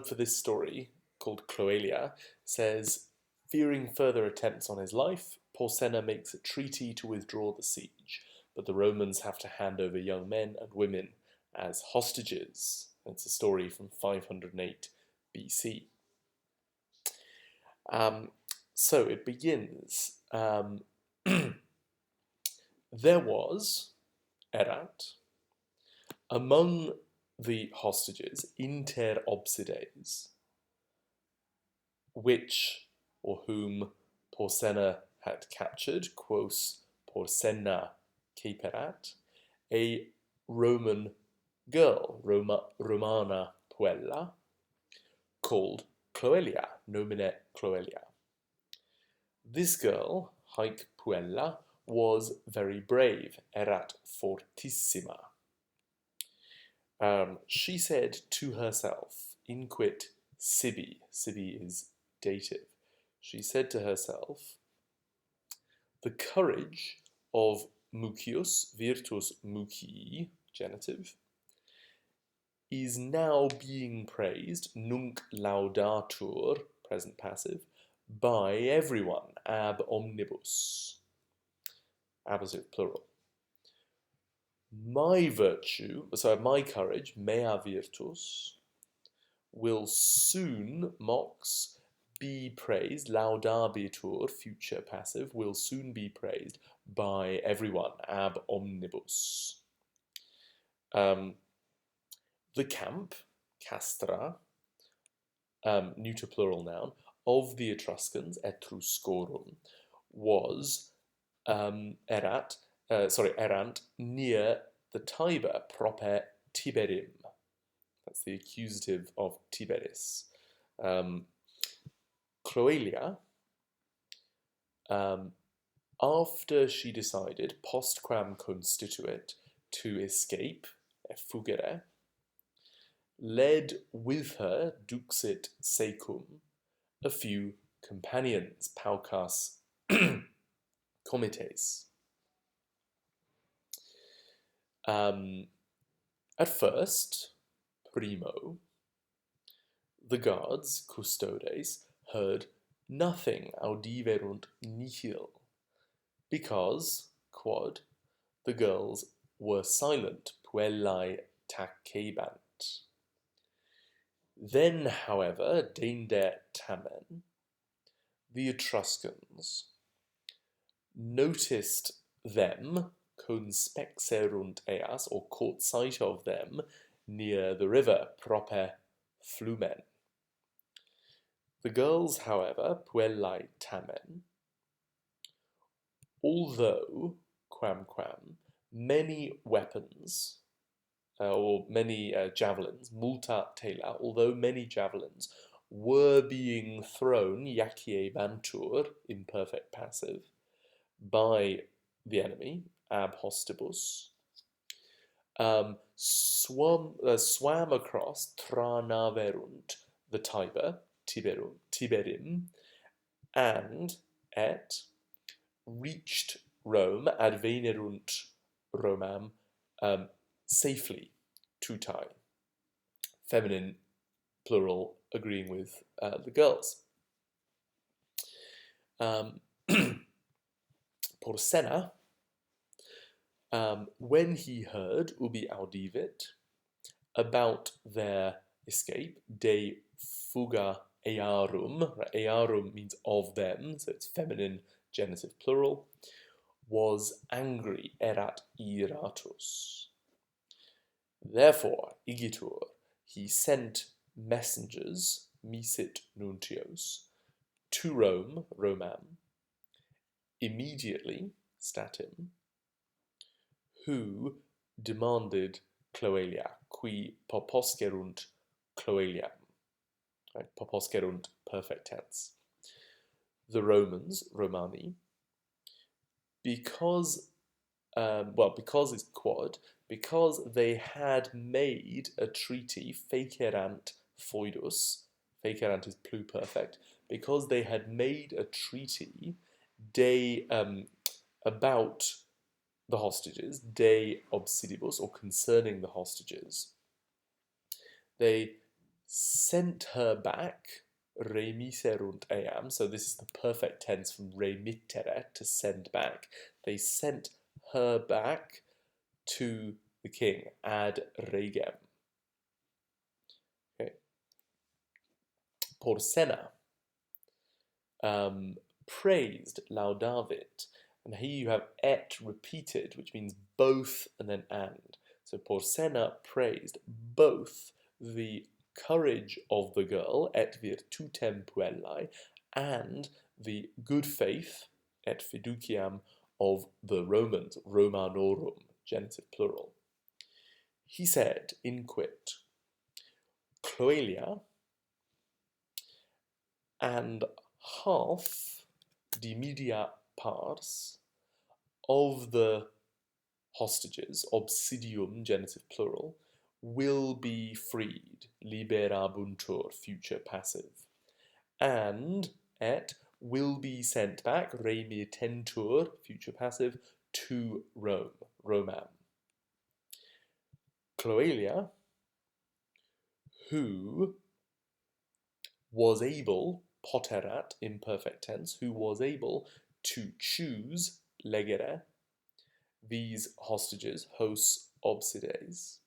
for this story, called Cloelia, says, fearing further attempts on his life, Porsenna makes a treaty to withdraw the siege, but the Romans have to hand over young men and women as hostages. It's a story from 508 BC. So it begins. There was, erat, among the hostages, inter obsides, which or whom Porsenna had captured, quos Porsenna caperat, a Roman girl, Romana puella, called Cloelia, nomine Cloelia. This girl, haec puella, was very brave, erat fortissima. She said to herself, inquit sibi, sibi is dative, she said to herself, the courage of Mucius, virtus Mucii, genitive, is now being praised, nunc laudatur, present passive, by everyone, ab omnibus, ablative plural. My virtue, so my courage, mea virtus, will soon, mox, be praised, laudabitur, future passive, will soon be praised by everyone, ab omnibus. The camp, castra, neuter plural noun, of the Etruscans, Etruscorum, was erant near the Tiber, proper Tiberim. That's the accusative of Tiberis. Cloelia, after she decided, postquam constituit, to escape, fugere, led with her, duxit secum, a few companions, paucas comites. At first, primo, the guards, custodes, heard nothing, audiverunt nihil, because, quod, the girls were silent, puellae tacebant. Then, however, dender tamen, the Etruscans noticed them, conspexerunt eas, or caught sight of them, near the river, proper flumen. The girls, however, puellae tamen, although, quamquam, many weapons, or many javelins, multa tela, although many javelins were being thrown, yacie bantur, imperfect passive, by the enemy, ab hostibus, swam across, tranaverunt, the Tiber, Tiberim, and reached Rome, advenerunt Romam, safely, tutai, feminine plural, agreeing with the girls. Porsenna, when he heard, ubi audivit, about their escape, de fuga earum, earum means of them, so it's feminine genitive plural, was angry, erat iratus. Therefore, igitur, he sent messengers, misit nuntios, to Rome, Romam, immediately, statim, who demanded Cloelia, qui poposcerunt Cloeliam. Right, poposcerunt, perfect tense. The Romans, Romani, because it's quod, because they had made a treaty, fecerant foidus, fecerant is pluperfect, because they had made a treaty about the hostages, de obsidibus, or concerning the hostages. They sent her back, remiserunt eam, so this is the perfect tense from remittere, to send back. They sent her back to the king, ad regem. Okay. Porsena, praised, laudavit. And here you have et repeated, which means both and then and. So Porsena praised both the courage of the girl, et virtutem puellae, and the good faith, et fiduciam, of the Romans, Romanorum, genitive plural. He said, inquit, Cloelia and half the media pars of the hostages, obsidium, genitive plural, will be freed, liberabuntur, future passive, and et will be sent back, remittentur, future passive, to Rome, Romam. Cloelia, who was able, poterat, imperfect tense, who was able to choose, legere, these hostages, hos obsides,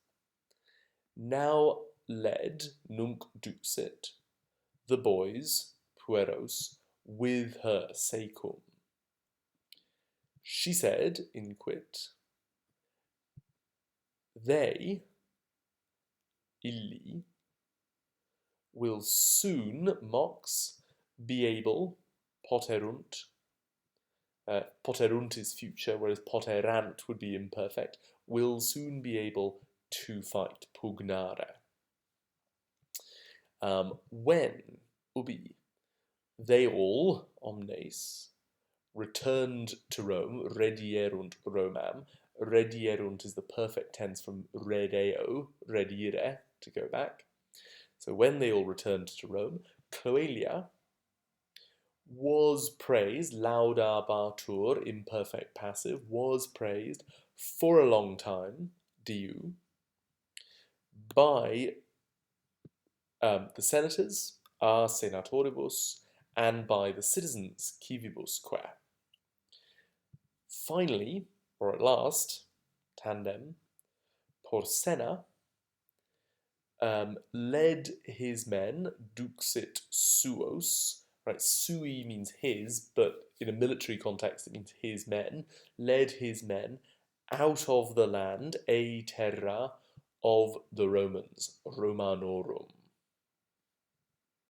now led, nunc duxit, the boys, pueros, with her, secum. She said, inquit, they, illi, will soon, mox, be able, poterunt, poterunt is future, whereas poterant would be imperfect, will soon be able to fight, pugnare. When, ubi, they all, omnes, returned to Rome, redierunt Romam. Redierunt is the perfect tense from redeo, redire, to go back. So when they all returned to Rome, Cloelia was praised, laudabatur, imperfect passive, was praised for a long time, diu, by the senators, a senatoribus, and by the citizens, civibusque. Finally, or at last, tandem, Porsena led his men, duxit suos, right, sui means his, but in a military context it means his men, led his men out of the land, a terra, of the Romans, Romanorum.